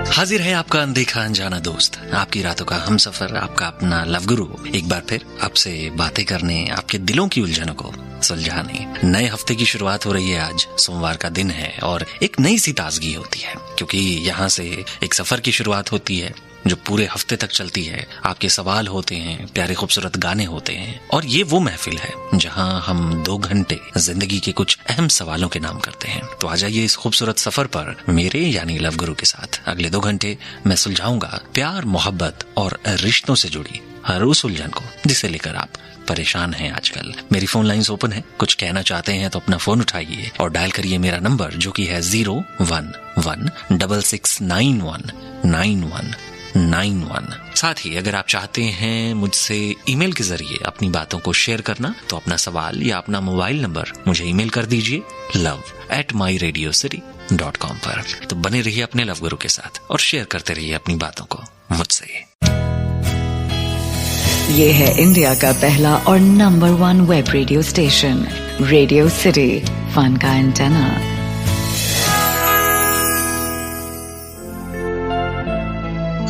हाजिर है आपका अनदेखा अनजाना दोस्त, आपकी रातों का हमसफर, आपका अपना लव गुरु, एक बार फिर आपसे बातें करने, आपके दिलों की उलझनों को सुलझाने। नए हफ्ते की शुरुआत हो रही है। आज सोमवार का दिन है और एक नई सी ताजगी होती है, क्योंकि यहाँ से एक सफर की शुरुआत होती है जो पूरे हफ्ते तक चलती है। आपके सवाल होते हैं, प्यारे खूबसूरत गाने होते हैं, और ये वो महफिल है जहां हम 2 घंटे जिंदगी के कुछ अहम सवालों के नाम करते हैं। तो आ जाइए इस खूबसूरत सफर पर मेरे यानी लव गुरु के साथ। अगले 2 घंटे मैं सुलझाऊंगा प्यार, मोहब्बत और रिश्तों से जुड़ी हर उस उलझन को जिसे लेकर आप परेशान हैं आजकल। मेरी फोन लाइंस ओपन है, कुछ कहना चाहते हैं तो अपना फोन उठाइए और डायल करिए मेरा नंबर, जो कि है 01166919191। साथ ही अगर आप चाहते हैं मुझसे ईमेल के जरिए अपनी बातों को शेयर करना, तो अपना सवाल या अपना मोबाइल नंबर मुझे ईमेल कर दीजिए love@myradiocity.com पर। तो बने रहिए अपने लव गुरु के साथ और शेयर करते रहिए अपनी बातों को मुझसे। ये है इंडिया का पहला और number 1 web radio station, radio city, fun का एंटेना।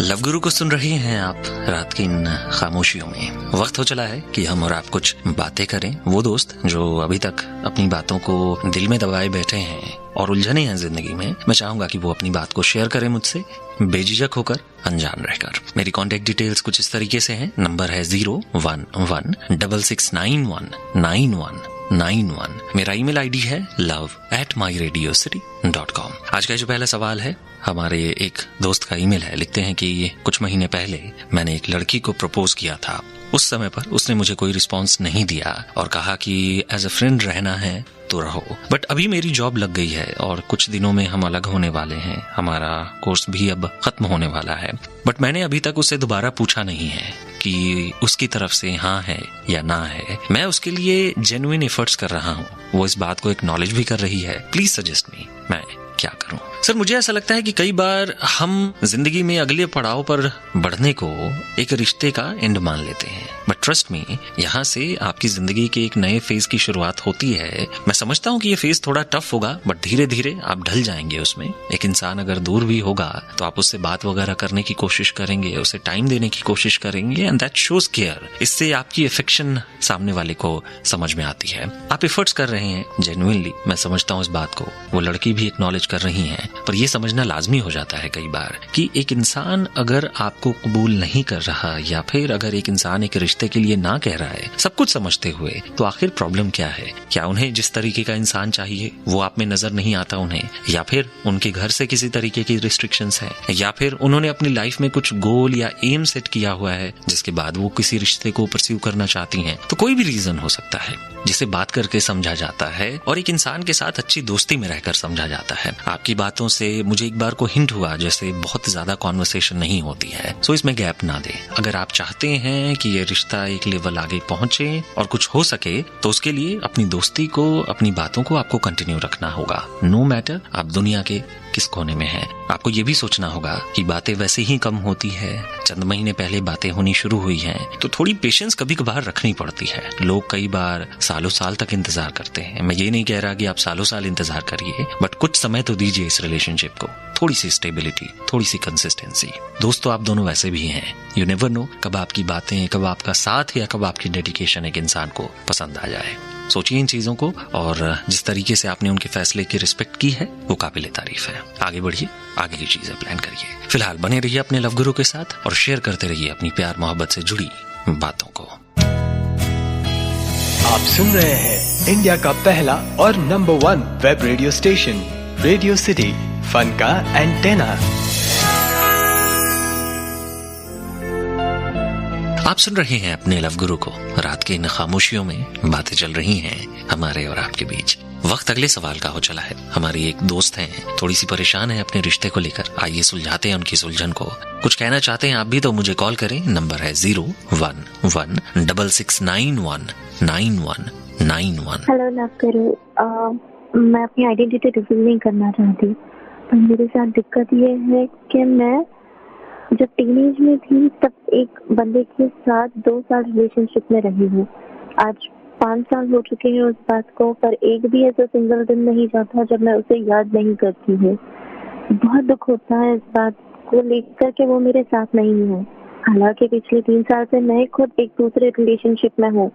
लव गुरु को सुन रहे हैं आप रात की इन खामोशियों में। वक्त हो चला है कि हम और आप कुछ बातें करें। वो दोस्त जो अभी तक अपनी बातों को दिल में दबाए बैठे हैं और उलझने हैं जिंदगी में, मैं चाहूंगा कि वो अपनी बात को शेयर करें मुझसे, बेझिझक होकर, अनजान रहकर। मेरी कॉन्टेक्ट डिटेल्स कुछ इस तरीके से हैं। नंबर है 01166919191। मेरा ईमेल आईडी है love@myradiocity.com। आज का जो पहला सवाल है, हमारे एक दोस्त का ईमेल है। लिखते हैं कि कुछ महीने पहले मैंने एक लड़की को प्रपोज किया था। उस समय पर उसने मुझे कोई रिस्पॉन्स नहीं दिया और कहा कि एज अ फ्रेंड रहना है तो रहो। बट अभी मेरी जॉब लग गई है और कुछ दिनों में हम अलग होने वाले हैं। हमारा कोर्स भी अब खत्म होने वाला है। बट मैंने अभी तक उससे दोबारा पूछा नहीं है कि उसकी तरफ से हाँ है या ना है। मैं उसके लिए जेन्युइन एफर्ट्स कर रहा हूँ, वो इस बात को एक्नॉलेज भी कर रही है। प्लीज सजेस्ट मी, मैं क्या करूं? सर, मुझे ऐसा लगता है कि कई बार हम जिंदगी में अगले पड़ाव पर बढ़ने को एक रिश्ते का एंड मान लेते हैं। बट ट्रस्ट मी, यहाँ से आपकी जिंदगी के एक नए फेज की शुरुआत होती है। मैं समझता हूँ कि ये फेज थोड़ा टफ होगा, बट धीरे धीरे आप ढल जाएंगे उसमें। एक इंसान अगर दूर भी होगा तो आप उससे बात वगैरह करने की कोशिश करेंगे, उसे टाइम देने की कोशिश करेंगे, एंड दैट शोज केयर। इससे आपकी अफेक्शन सामने वाले को समझ में आती है। आप एफर्ट्स कर रहे हैं जेन्युइनली, मैं समझता हूँ इस बात को। वो लड़की भी एक्नॉलेज कर रही है, पर यह समझना लाजमी हो जाता है कई बार कि एक इंसान अगर आपको कबूल नहीं कर रहा, या फिर अगर एक इंसान एक रिश्ते के लिए ना कह रहा है सब कुछ समझते हुए, तो आखिर प्रॉब्लम क्या है? क्या उन्हें जिस तरीके का इंसान चाहिए वो आप में नजर नहीं आता उन्हें, या फिर उनके घर से किसी तरीके की रिस्ट्रिक्शंस है, या फिर उन्होंने अपनी लाइफ में कुछ गोल या एम सेट किया हुआ है जिसके बाद वो किसी रिश्ते को परस्यू करना चाहती हैं। तो कोई भी रीजन हो सकता है जिसे बात करके समझा जाता है और एक इंसान के साथ अच्छी दोस्ती में रहकर समझा जाता है। आपकी बातों से मुझे एक बार को हिंट हुआ जैसे बहुत ज्यादा कॉन्वर्सेशन नहीं होती है, सो इसमें गैप ना दे। अगर आप चाहते हैं कि ये रिश्ता एक लेवल आगे पहुंचे और कुछ हो सके, तो उसके लिए अपनी दोस्ती को, अपनी बातों को आपको कंटिन्यू रखना होगा। नो मैटर आप दुनिया के किस कोने में हैं। आपको ये भी सोचना होगा कि बातें वैसे ही कम होती है। चंद महीने पहले बातें होनी शुरू हुई हैं, तो थोड़ी पेशेंस कभी कभार रखनी पड़ती है। लोग कई बार सालों साल तक इंतजार करते हैं। मैं ये नहीं कह रहा कि आप सालों साल इंतजार करिए, बट कुछ समय तो दीजिए इस रिलेशनशिप को। थोड़ी सी स्टेबिलिटी, थोड़ी सी कंसिस्टेंसी। दोस्तों, आप दोनों वैसे भी हैं। यू नेवर नो कब आपकी बातें, कब आपका साथ या कब आपकी डेडिकेशन एक इंसान को पसंद आ जाए। सोचिए इन चीजों को, और जिस तरीके से आपने उनके फैसले की रिस्पेक्ट की है वो काबिल तारीफ है। आगे बढ़िए, आगे की चीजें प्लान करिए। फिलहाल बने रहिए अपने लव गुरु के साथ और शेयर करते रहिए अपनी प्यार मोहब्बत से जुड़ी बातों को। आप सुन रहे हैं इंडिया का पहला और number 1 web radio station, radio city, fun का एंटेना। आप सुन रहे हैं अपने लव गुरु को। रात के इन खामोशियों में बातें चल रही हैं हमारे और आपके बीच। वक्त अगले सवाल का हो चला है। हमारी एक दोस्त हैं, थोड़ी सी परेशान है अपने रिश्ते को लेकर। आइए सुलझाते हैं उनकी सुलझन को। कुछ कहना चाहते हैं आप भी तो मुझे कॉल करें। नंबर है 01166919191। हेलो लव गुरु, मैं अपनी आइडेंटिटी रिवील नहीं करना चाहती, पर मेरे साथ दिक्कत ये है कि मैं जब टीनेज में थी तब एक बंदे के साथ 2 साल रिलेशनशिप में रही हूँ। आज 5 साल हो चुके हैं उस बात को, पर एक भी ऐसा सिंगल दिन नहीं जाता जब मैं उसे याद नहीं करती हूँ। बहुत दुख होता है इस बात को लेकर के वो मेरे साथ नहीं है। हालांकि पिछले 3 साल से मैं खुद एक दूसरे रिलेशनशिप में हूँ,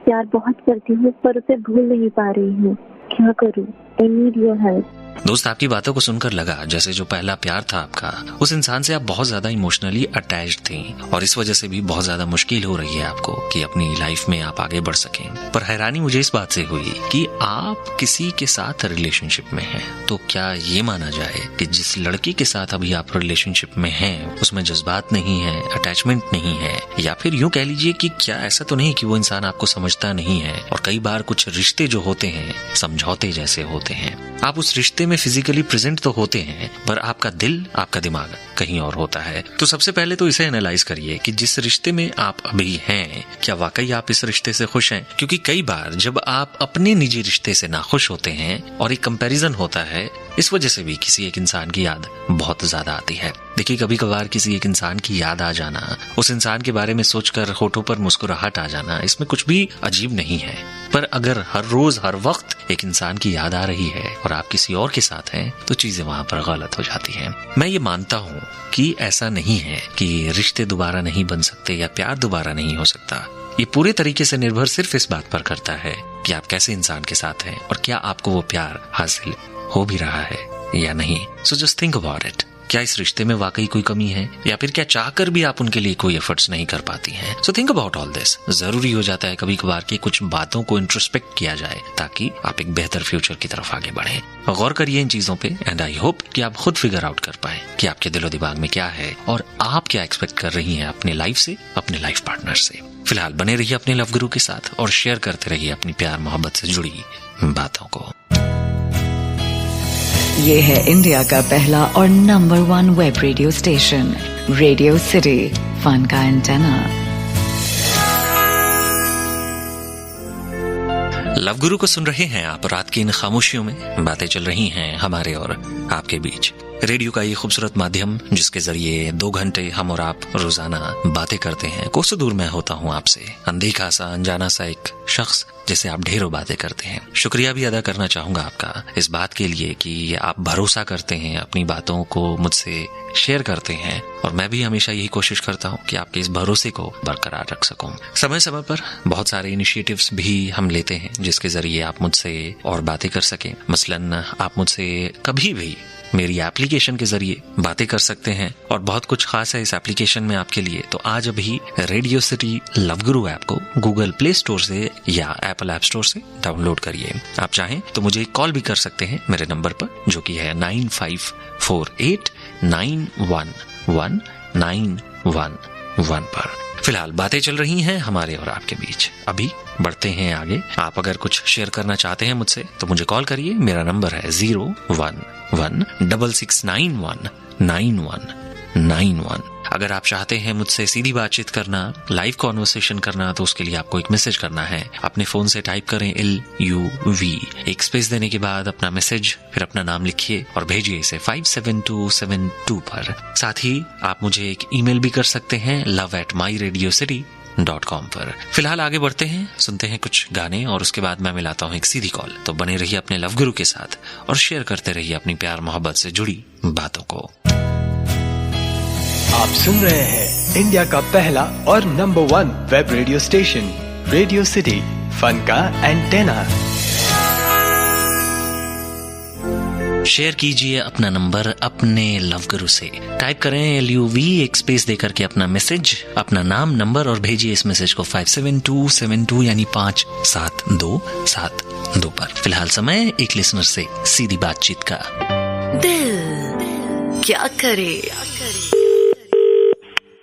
प्यार बहुत करती हूँ पर उसे भूल नहीं पा रही हूँ। क्या करूँ? I need your help. दोस्त, आपकी बातों को सुनकर लगा जैसे जो पहला प्यार था आपका, उस इंसान से आप बहुत ज्यादा इमोशनली अटैच्ड थी और इस वजह से भी बहुत ज्यादा मुश्किल हो रही है आपको कि अपनी लाइफ में आप आगे बढ़ सकें। पर हैरानी मुझे इस बात से हुई कि आप किसी के साथ रिलेशनशिप में हैं, तो क्या ये माना जाए कि जिस लड़की के साथ अभी आप रिलेशनशिप में हैं उसमें जज्बात नहीं है, अटैचमेंट नहीं है, या फिर यूं कह लीजिए कि क्या ऐसा तो नहीं कि वो इंसान आपको समझता नहीं है और कई बार कुछ रिश्ते जो होते हैं समझौते जैसे होते हैं। आप उस रिश्ते में फिजिकली प्रेजेंट तो होते हैं पर आपका दिल, आपका दिमाग कहीं और होता है। तो सबसे पहले तो इसे एनालाइज करिए कि जिस रिश्ते में आप अभी हैं, क्या वाकई आप इस रिश्ते से खुश हैं? क्योंकि कई बार जब आप अपने निजी रिश्ते से नाखुश होते हैं और एक कंपैरिजन होता है, इस वजह से भी किसी एक इंसान की याद बहुत ज्यादा आती है। देखिए, कभी कभार किसी एक इंसान की याद आ जाना, उस इंसान के बारे में सोचकर होठों पर मुस्कुराहट आ जाना, इसमें कुछ भी अजीब नहीं है। पर अगर हर रोज हर वक्त एक इंसान की याद आ रही है और आप किसी और के साथ हैं, तो चीजें वहां पर गलत हो जाती हैं। मैं ये मानता हूँ कि ऐसा नहीं है कि रिश्ते दोबारा नहीं बन सकते या प्यार दोबारा नहीं हो सकता। ये पूरे तरीके से निर्भर सिर्फ इस बात पर करता है कि आप कैसे इंसान के साथ हैं और क्या आपको वो प्यार हासिल हो भी रहा है या नहीं। So just think about it. क्या इस रिश्ते में वाकई कोई कमी है या फिर क्या चाहकर भी आप उनके लिए कोई एफर्ट्स नहीं कर पाती हैं? So think about all this. जरूरी हो जाता है कभी कभार कि कुछ बातों को इंट्रोस्पेक्ट किया जाए ताकि आप एक बेहतर फ्यूचर की तरफ आगे बढ़ें। गौर करिए इन चीजों पे एंड आई होप कि आप खुद फिगर आउट कर पाए कि आपके दिलो दिमाग में क्या है और आप क्या एक्सपेक्ट कर रही हैं अपने लाइफ से, अपने लाइफ पार्टनर से। फिलहाल बने रहिए अपने लव गुरु के साथ और शेयर करते रहिए अपनी प्यार मोहब्बत से जुड़ी बातों को। ये है इंडिया का पहला और number 1 web radio station, radio city, fun का एंटेना। लव गुरु को सुन रहे हैं आप। रात की इन खामोशियों में बातें चल रही हैं हमारे और आपके बीच। रेडियो का ये खूबसूरत माध्यम जिसके जरिए 2 घंटे हम और आप रोजाना बातें करते हैं। कोसों दूर मैं होता हूँ आपसे, अनदेखा सा, अनजाना सा एक शख्स जिसे आप ढेरों बातें करते हैं। शुक्रिया भी अदा करना चाहूंगा आपका इस बात के लिए कि आप भरोसा करते हैं, अपनी बातों को मुझसे शेयर करते हैं और मैं भी हमेशा यही कोशिश करता हूँ कि आपके इस भरोसे को बरकरार रख सकूं। समय समय पर बहुत सारे इनिशिएटिव्स भी हम लेते हैं जिसके जरिए आप मुझसे और बातें कर सकें। मसलन आप मुझसे कभी भी मेरी एप्लीकेशन के जरिए बातें कर सकते हैं और बहुत कुछ खास है इस एप्लीकेशन में आपके लिए। तो आज अभी रेडियो सिटी लव गुरु ऐप को गूगल प्ले स्टोर से या एप्पल ऐप स्टोर से डाउनलोड करिए। आप चाहें तो मुझे कॉल भी कर सकते हैं मेरे नंबर पर जो कि है 9548911911 पर। फिलहाल बातें चल रही हैं हमारे और आपके बीच। अभी बढ़ते हैं आगे। आप अगर कुछ शेयर करना चाहते हैं मुझसे तो मुझे कॉल करिए। मेरा नंबर है 0116919191। अगर आप चाहते हैं मुझसे सीधी बातचीत करना, लाइव कॉन्वर्सेशन करना, तो उसके लिए आपको एक मैसेज करना है। अपने फोन से टाइप करें LUV, एक स्पेस देने के बाद अपना मैसेज, फिर अपना नाम लिखिए और भेजिए इसे 57272 पर। साथ ही आप मुझे एक ईमेल भी कर सकते हैं love@myradiocity.com पर। फिलहाल आगे बढ़ते हैं, सुनते हैं कुछ गाने और उसके बाद मैं मिलाता हूँ एक सीधी कॉल। तो बने रहिए अपने लव गुरु के साथ और शेयर करते रहिए अपनी प्यार मोहब्बत से जुड़ी बातों को। आप सुन रहे हैं इंडिया का पहला और number 1 web radio station, radio city, fun का एंटेना। शेयर कीजिए अपना नंबर अपने लव गुरु से। टाइप करें LUV, एक स्पेस देकर के अपना मैसेज, अपना नाम, नंबर और भेजिए इस मैसेज को 57272 यानी 57272 पर। फिलहाल समय एक लिसनर से सीधी बातचीत का। दिल क्या करे।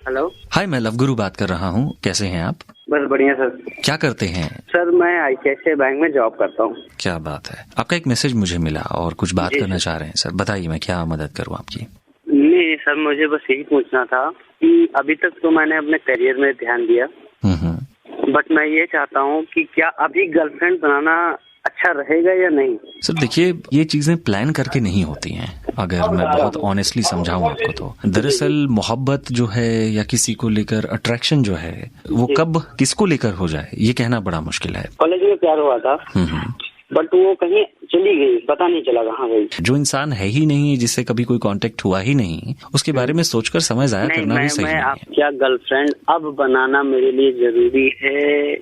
हेलो, हाय, मैं लव गुरु बात कर रहा हूँ। कैसे हैं आप? बस बढ़िया सर। क्या करते हैं? सर मैं ICICI बैंक में जॉब करता हूँ। क्या बात है। आपका एक मैसेज मुझे मिला और कुछ बात करना चाह रहे हैं सर। बताइए, मैं क्या मदद करूँ आपकी? नहीं सर, मुझे बस यही पूछना था कि अभी तक तो मैंने अपने करियर में ध्यान दिया, बट मैं ये चाहता हूँ कि क्या अभी गर्लफ्रेंड बनाना अच्छा रहेगा या नहीं? सर देखिए, ये चीजें प्लान करके नहीं होती हैं। अगर मैं बहुत ऑनेस्टली समझाऊं आपको तो दरअसल मोहब्बत जो है या किसी को लेकर अट्रैक्शन जो है वो कब किसको लेकर हो जाए ये कहना बड़ा मुश्किल है। कॉलेज में प्यार हुआ था, बट वो कहीं चली गई, पता नहीं चला कहाँ गई। जो इंसान है ही नहीं, जिससे कभी कोई कांटेक्ट हुआ ही नहीं, उसके बारे में सोचकर समय जाया करना भी सही नहीं है। क्या गर्लफ्रेंड अब बनाना मेरे लिए जरूरी है?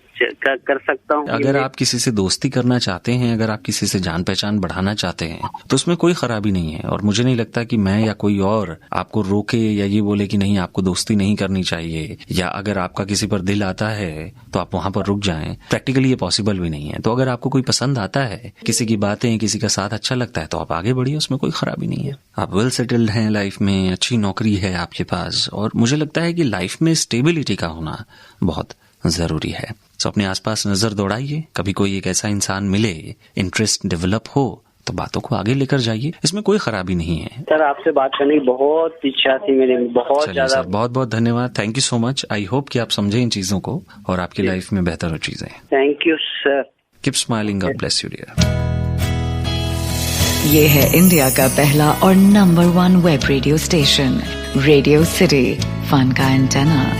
कर सकता हूँ? अगर आप किसी से दोस्ती करना चाहते हैं, अगर आप किसी से जान पहचान बढ़ाना चाहते हैं, तो उसमें कोई खराबी नहीं है। और मुझे नहीं लगता कि मैं या कोई और आपको रोके या ये बोले कि नहीं आपको दोस्ती नहीं करनी चाहिए, या अगर आपका किसी पर दिल आता है तो आप वहां पर रुक जाएं। प्रैक्टिकली ये पॉसिबल भी नहीं है। तो अगर आपको कोई पसंद आता है, किसी की बातें, किसी का साथ अच्छा लगता है, तो आप आगे बढ़िए, उसमें कोई खराबी नहीं है। आप वेल सेटल्ड हैं लाइफ में, अच्छी नौकरी है आपके पास, और मुझे लगता है कि लाइफ में स्टेबिलिटी का होना बहुत जरूरी है। तो अपने आसपास नजर दौड़ाइए, कभी कोई एक ऐसा इंसान मिले, इंटरेस्ट डेवलप हो, तो बातों को आगे लेकर जाइए, इसमें कोई खराबी नहीं है। सर आपसे बात करने की बहुत इच्छा थी मेरी, बहुत ज्यादा। सर बहुत बहुत धन्यवाद, thank you so much. I hope कि आप समझे इन चीजों को और आपकी लाइफ में बेहतर हो चीजें। Thank you sir. Keep smiling, God bless you dear. ये है इंडिया का पहला और number 1 web radio station, radio city, fun का एंटेना।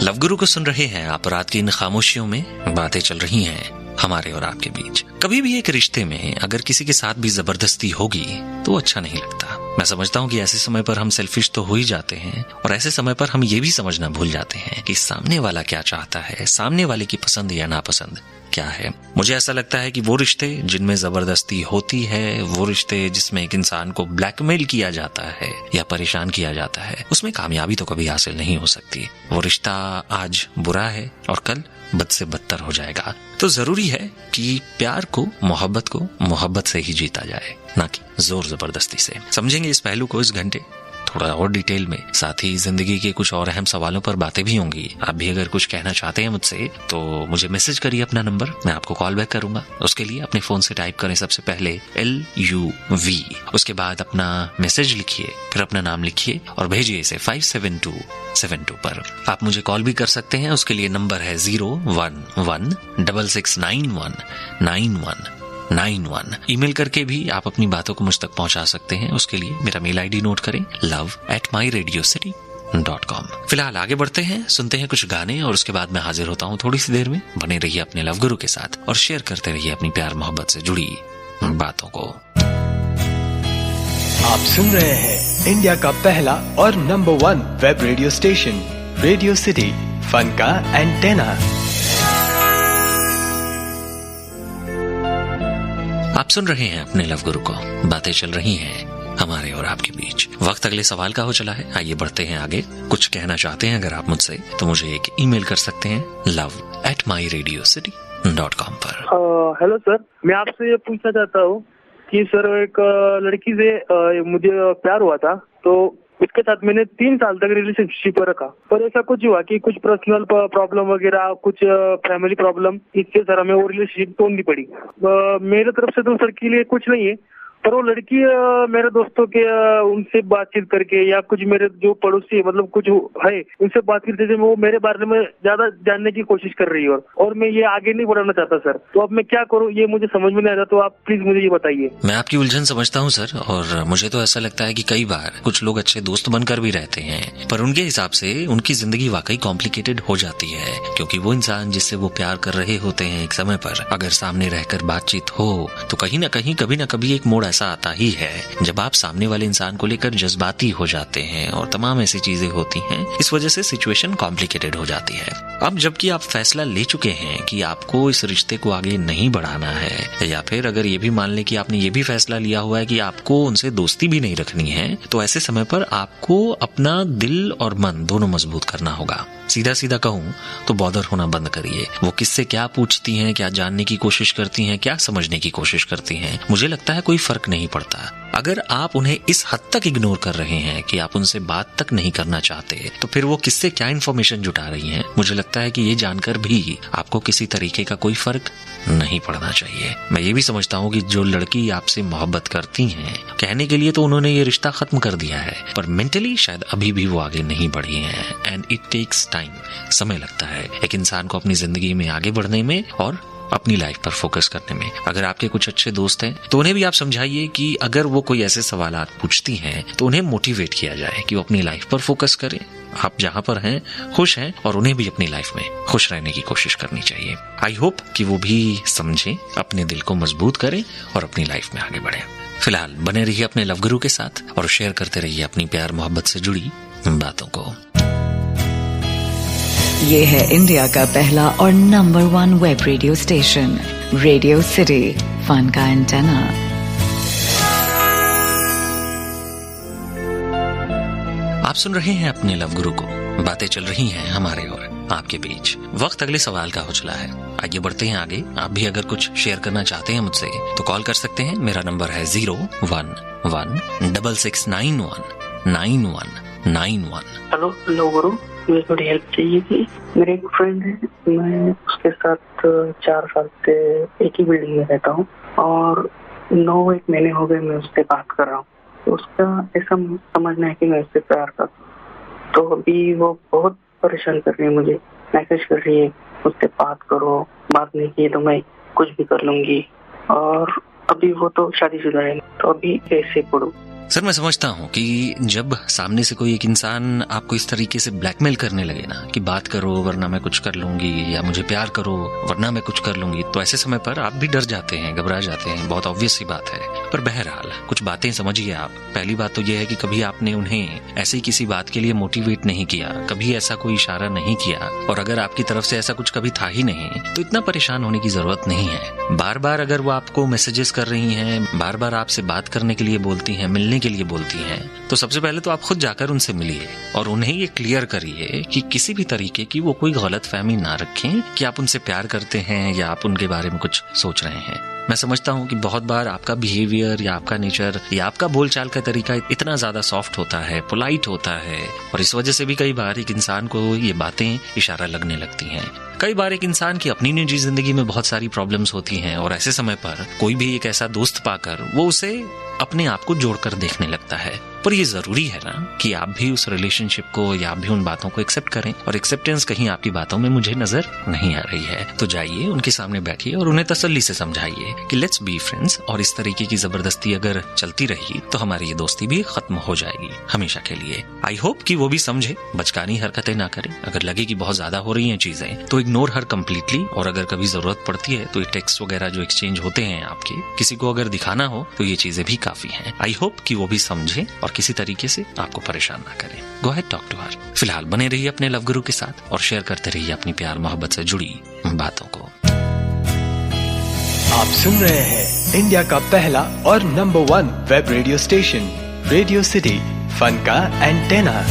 लव गुरु को सुन रहे हैं आप। रात की इन खामोशियों में बातें चल रही हैं हमारे और आपके बीच। कभी भी एक रिश्ते में अगर किसी के साथ भी जबरदस्ती होगी तो अच्छा नहीं लगता। मैं समझता हूँ कि ऐसे समय पर हम सेल्फिश तो हो ही जाते हैं, और ऐसे समय पर हम ये भी समझना भूल जाते हैं कि सामने वाला क्या चाहता है, सामने वाले की पसंद या नापसंद क्या है। मुझे ऐसा लगता है कि वो रिश्ते जिनमें जबरदस्ती होती है, वो रिश्ते जिसमें एक इंसान को ब्लैकमेल किया जाता है या परेशान किया जाता है, उसमें कामयाबी तो कभी हासिल नहीं हो सकती। वो रिश्ता आज बुरा है और कल बद से बदतर हो जाएगा। तो जरूरी है कि प्यार को, मोहब्बत से ही जीता जाए, ना कि जोर जबरदस्ती से। समझेंगे इस पहलू को इस घंटे थोड़ा और डिटेल में। साथ ही जिंदगी के कुछ और अहम सवालों पर बातें भी होंगी। आप भी अगर कुछ कहना चाहते हैं मुझसे तो मुझे मैसेज करिए अपना नंबर, मैं आपको कॉल बैक करूंगा। उसके लिए अपने फोन से टाइप करें सबसे पहले LUV, उसके बाद अपना मैसेज लिखिए, फिर अपना नाम लिखिए और भेजिए इसे 57272 पर। आप मुझे कॉल भी कर सकते हैं, उसके लिए नंबर है 01166919191। ईमेल करके भी आप अपनी बातों को मुझ तक पहुंचा सकते हैं। उसके लिए मेरा मेल ID नोट करें, love@myradiocity.com। फिलहाल आगे बढ़ते हैं, सुनते हैं कुछ गाने और उसके बाद मैं हाजिर होता हूं थोड़ी सी देर में। बने रहिए अपने लव गुरु के साथ और शेयर करते रहिए अपनी प्यार मोहब्बत से जुड़ी बातों को। आप सुन रहे हैं इंडिया का पहला और number 1 web radio station, radio city, fun का एंटेना। आप सुन रहे हैं अपने लव गुरु को, बातें चल रही हैं हमारे और आपके बीच। वक्त अगले सवाल का हो चला है, आइए बढ़ते हैं आगे। कुछ कहना चाहते हैं अगर आप मुझसे तो मुझे एक ईमेल कर सकते हैं love@myradiocity.com पर। हेलो सर, मैं आपसे ये पूछना चाहता हूँ कि सर एक लड़की से मुझे प्यार हुआ था, तो उसके साथ मैंने 3 साल तक रिलेशनशिप रखा, पर ऐसा कुछ हुआ कि कुछ पर्सनल प्रॉब्लम वगैरह, कुछ फैमिली प्रॉब्लम, इससे सर हमें वो रिलेशनशिप तोड़नी पड़ी। मेरे तरफ से तो सर के लिए कुछ नहीं है, पर वो लड़की मेरे दोस्तों के उनसे बातचीत करके या कुछ मेरे जो पड़ोसी मतलब कुछ है उनसे बात करते थे, वो मेरे बारे में ज्यादा जानने की कोशिश कर रही है और मैं ये आगे नहीं बढ़ाना चाहता सर। तो अब मैं क्या करूं ये मुझे समझ में नहीं आता, तो आप प्लीज मुझे ये बताइए। मैं आपकी उलझन समझता हूं सर, और मुझे तो ऐसा लगता है कि कई बार कुछ लोग अच्छे दोस्त बनकर भी रहते हैं, पर उनके हिसाब से उनकी जिंदगी वाकई कॉम्प्लिकेटेड हो जाती है, क्योंकि वो इंसान जिससे वो प्यार कर रहे होते हैं एक समय पर अगर सामने रहकर बातचीत हो तो कहीं ना कहीं कभी ना कभी एक मोड़ ऐसा आता ही है जब आप सामने वाले इंसान को लेकर जज्बाती हो जाते हैं और तमाम ऐसी चीजें होती हैं। इस वजह से सिचुएशन कॉम्प्लिकेटेड हो जाती है। अब जबकि आप फैसला ले चुके हैं कि आपको इस रिश्ते को आगे नहीं बढ़ाना है, या फिर अगर ये भी मान ले कि आपने ये भी फैसला लिया हुआ है कि आपको उनसे दोस्ती भी नहीं रखनी है, तो ऐसे समय पर आपको अपना दिल और मन दोनों मजबूत करना होगा। सीधा सीधा कहूं तो बॉदर होना बंद करिए। वो किससे क्या पूछती हैं, क्या जानने की कोशिश करती हैं, क्या समझने की कोशिश करती हैं, मुझे लगता है कोई फर्क नहीं पड़ता। अगर आप उन्हें इस हद तक इग्नोर कर रहे हैं कि आप उनसे बात तक नहीं करना चाहते, तो फिर वो किससे क्या इन्फॉर्मेशन जुटा रही हैं, मुझे लगता है कि ये जानकर भी आपको किसी तरीके का कोई फर्क नहीं पड़ना चाहिए। मैं ये भी समझता हूँ कि जो लड़की आपसे मोहब्बत करती हैं, कहने के लिए तो उन्होंने ये रिश्ता खत्म कर दिया है, पर मेंटली शायद अभी भी वो आगे नहीं बढ़ी हैं। एंड इट टेक्स टाइम, समय लगता है एक इंसान को अपनी जिंदगी में आगे बढ़ने में और अपनी लाइफ पर फोकस करने में। अगर आपके कुछ अच्छे दोस्त हैं तो उन्हें भी आप समझाइए कि अगर वो कोई ऐसे सवालात पूछती हैं तो उन्हें मोटिवेट किया जाए कि वो अपनी लाइफ पर फोकस करें आप जहां पर हैं खुश हैं और उन्हें भी अपनी लाइफ में खुश रहने की कोशिश करनी चाहिए। आई होप कि वो भी समझें, अपने दिल को मजबूत करें और अपनी लाइफ में आगे बढ़ें। फिलहाल बने रहिए अपने लव गुरु के साथ और शेयर करते रहिए अपनी प्यार मोहब्बत से जुड़ी बातों को। ये है इंडिया का पहला और number 1 web radio station, radio city, fun का एंटेना। आप सुन रहे हैं अपने लव गुरु को, बातें चल रही हैं हमारे और आपके बीच। वक्त अगले सवाल का हो चला है, आइए बढ़ते हैं आगे। आप भी अगर कुछ शेयर करना चाहते हैं मुझसे तो कॉल कर सकते हैं। मेरा नंबर है 01166919191। हेलो गुरु, मुझे थोड़ी हेल्प चाहिए थी। मेरे एक फ्रेंड है, मैं उसके साथ 4 साल से एक ही बिल्डिंग में रहता हूँ और 9-1 महीने हो गए मैं उससे बात कर रहा हूँ। तो उसका ऐसा समझना है कि मैं उससे प्यार करता हूँ। तो अभी वो बहुत परेशान कर रही है, मुझे मैसेज कर रही है उससे बात करो, बात नहीं की तो मैं कुछ भी कर लूंगी। और अभी वो तो शादीशुदा है, तो अभी कैसे पढ़ूं? सर मैं समझता हूँ कि जब सामने से कोई एक इंसान आपको इस तरीके से ब्लैकमेल करने लगे ना कि बात करो वरना मैं कुछ कर लूंगी, या मुझे प्यार करो वरना मैं कुछ कर लूंगी, तो ऐसे समय पर आप भी डर जाते हैं, घबरा जाते हैं। बहुत ऑब्वियस सी बात है। पर बहरहाल कुछ बातें समझिए आप। पहली बात तो यह है कि कभी आपने उन्हें ऐसे ही किसी बात के लिए मोटिवेट नहीं किया, कभी ऐसा कोई इशारा नहीं किया, और अगर आपकी तरफ से ऐसा कुछ कभी था ही नहीं तो इतना परेशान होने की जरूरत नहीं है। बार बार अगर वो आपको मैसेजेस कर रही हैं, बार बार आपसे बात करने के लिए बोलती हैं, मिलने के लिए बोलती हैं, तो सबसे पहले तो आप खुद जाकर उनसे मिलिए और उन्हें ये क्लियर करिए कि किसी भी तरीके की वो कोई गलतफहमी ना रखें कि आप उनसे प्यार करते हैं या आप उनके बारे में कुछ सोच रहे हैं। मैं समझता हूँ कि बहुत बार आपका बिहेवियर या आपका नेचर या आपका बोलचाल का तरीका इतना ज्यादा सॉफ्ट होता है, पोलाइट होता है, और इस वजह से भी कई बार एक इंसान को ये बातें इशारा लगने लगती हैं। कई बार एक इंसान की अपनी निजी जिंदगी में बहुत सारी प्रॉब्लम्स होती हैं और ऐसे समय पर कोई भी एक ऐसा दोस्त पाकर वो उसे अपने आप को जोड़कर देखने लगता है। पर ये जरूरी है ना कि आप भी उस रिलेशनशिप को या आप भी उन बातों को एक्सेप्ट करें, और एक्सेप्टेंस कहीं आपकी बातों में मुझे नजर नहीं आ रही है तो जाइए उनके सामने बैठिए और उन्हें तसल्ली से समझाइए कि लेट्स बी फ्रेंड्स, और इस तरीके की जबरदस्ती अगर चलती रही तो हमारी ये दोस्ती भी खत्म हो जाएगी हमेशा के लिए। आई होप कि वो भी समझे, बचकानी हरकतें ना करे। अगर लगे कि बहुत ज्यादा हो रही हैं चीजें तो इग्नोर हर कम्प्लीटली, और अगर कभी जरूरत पड़ती है तो ये टेक्स्ट वगैरह जो एक्सचेंज होते हैं आपके, किसी को अगर दिखाना हो तो ये चीजें भी काफी हैं। आई होप कि वो भी समझे और किसी तरीके से आपको परेशान ना करें। Go ahead, talk to her. फिलहाल बने रहिए अपने लव गुरु के साथ और शेयर करते रहिए अपनी प्यार मोहब्बत से जुड़ी बातों को। आप सुन रहे हैं इंडिया का पहला और number 1 web radio station, radio city, fun का एंटेना।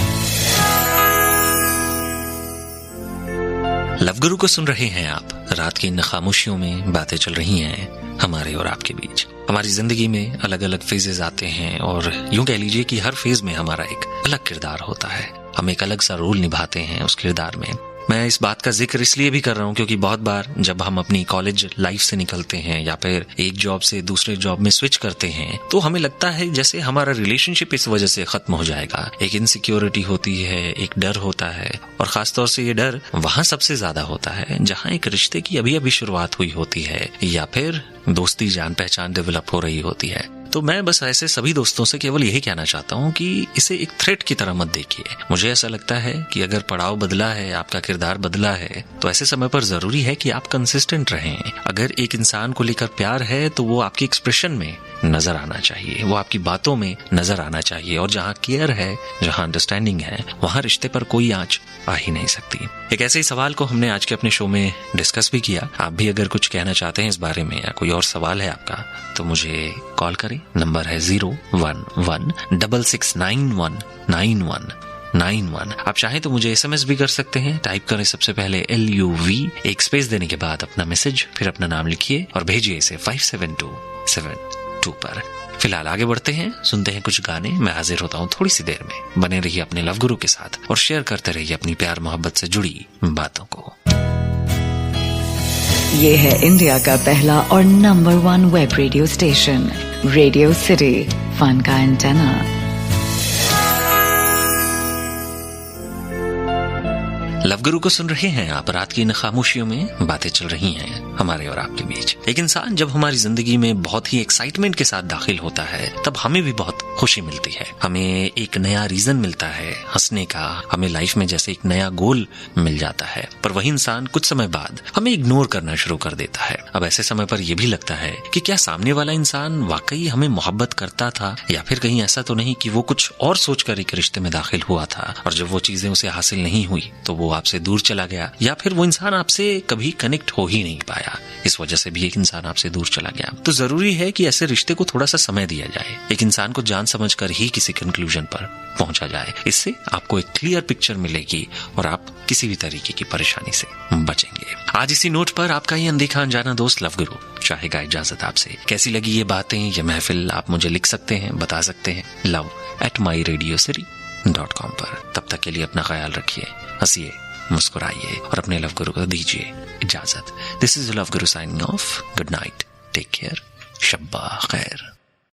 लव गुरु को सुन रहे हैं आप। रात की इन खामोशियों में बातें चल रही हैं हमारे और आपके बीच। हमारी जिंदगी में अलग अलग फेजेस आते हैं और यूं कह लीजिए कि हर फेज में हमारा एक अलग किरदार होता है। हम एक अलग सा रोल निभाते हैं उस किरदार में। मैं इस बात का जिक्र इसलिए भी कर रहा हूँ क्योंकि बहुत बार जब हम अपनी कॉलेज लाइफ से निकलते हैं या फिर एक जॉब से दूसरे जॉब में स्विच करते हैं तो हमें लगता है जैसे हमारा रिलेशनशिप इस वजह से खत्म हो जाएगा। एक इनसिक्योरिटी होती है, एक डर होता है, और खासतौर से ये डर वहां सबसे ज्यादा होता है जहां एक रिश्ते की अभी अभी शुरुआत हुई होती है या फिर दोस्ती जान पहचान डेवलप हो रही होती है। तो मैं बस ऐसे सभी दोस्तों से केवल यही कहना चाहता हूँ कि इसे एक थ्रेट की तरह मत देखिए। मुझे ऐसा लगता है कि अगर पड़ाव बदला है, आपका किरदार बदला है, तो ऐसे समय पर जरूरी है कि आप कंसिस्टेंट रहें। अगर एक इंसान को लेकर प्यार है तो वो आपकी एक्सप्रेशन में नजर आना चाहिए, वो आपकी बातों में नजर आना चाहिए, और जहाँ केयर है, जहाँ अंडरस्टैंडिंग है, वहाँ रिश्ते पर कोई आंच आ ही नहीं सकती। एक ऐसे ही सवाल को हमने आज के अपने शो में डिस्कस भी किया। आप भी अगर कुछ कहना चाहते हैं इस बारे में या कोई और सवाल है आपका तो मुझे कॉल करें। नंबर है 01166919191। आप चाहें तो मुझे SMS भी कर सकते हैं। टाइप करें सबसे पहले LUV, एक स्पेस देने के बाद अपना मैसेज, फिर अपना नाम लिखिए और भेजिए इसे 57272 पर। फिलहाल आगे बढ़ते हैं, सुनते हैं कुछ गाने। मैं हाजिर होता हूँ थोड़ी सी देर में। बने रहिए अपने लव गुरु के साथ और शेयर करते रहिए अपनी प्यार मोहब्बत से जुड़ी बातों को। ये है इंडिया का पहला और number 1 web radio station, radio city, fun का एंटेना। लव गुरु को सुन रहे हैं आप। रात की इन खामोशियों में बातें चल रही हैं हमारे और आपके बीच। एक इंसान जब हमारी जिंदगी में बहुत ही एक्साइटमेंट के साथ दाखिल होता है तब हमें भी बहुत खुशी मिलती है, हमें एक नया रीजन मिलता है हंसने का, हमें लाइफ में जैसे एक नया गोल मिल जाता है। पर वही इंसान कुछ समय बाद हमें इग्नोर करना शुरू कर देता है। अब ऐसे समय पर यह भी लगता है कि क्या सामने वाला इंसान वाकई हमें मोहब्बत करता था, या फिर कहीं ऐसा तो नहीं कि वो कुछ और सोचकर एक रिश्ते में दाखिल हुआ था और जब वो चीजें उसे हासिल नहीं हुई तो वो आपसे दूर चला गया, या फिर वो इंसान आपसे कभी कनेक्ट हो ही नहीं पाया, इस वजह से भी एक इंसान आपसे दूर चला गया। तो जरूरी है कि ऐसे रिश्ते को थोड़ा सा समय दिया जाए, एक इंसान को जान समझकर ही किसी कंक्लूजन पर पहुंचा जाए। इससे आपको एक क्लियर पिक्चर मिलेगी और आप किसी भी तरीके की परेशानी से बचेंगे। आज इसी नोट पर आपका ये अनदेखा अनजाना दोस्त लव गुरु चाहेगा इजाजत आपसे। कैसी लगी ये बातें, ये महफिल, आप मुझे लिख सकते हैं, बता सकते हैं love@myradiocity.com पर। तब तक के लिए अपना ख्याल रखिए, हंसिए, मुस्कुराइए और अपने लव गुरु को दीजिए इजाजत। This is love Guru signing off. Good night, take care, शब्बा खैर।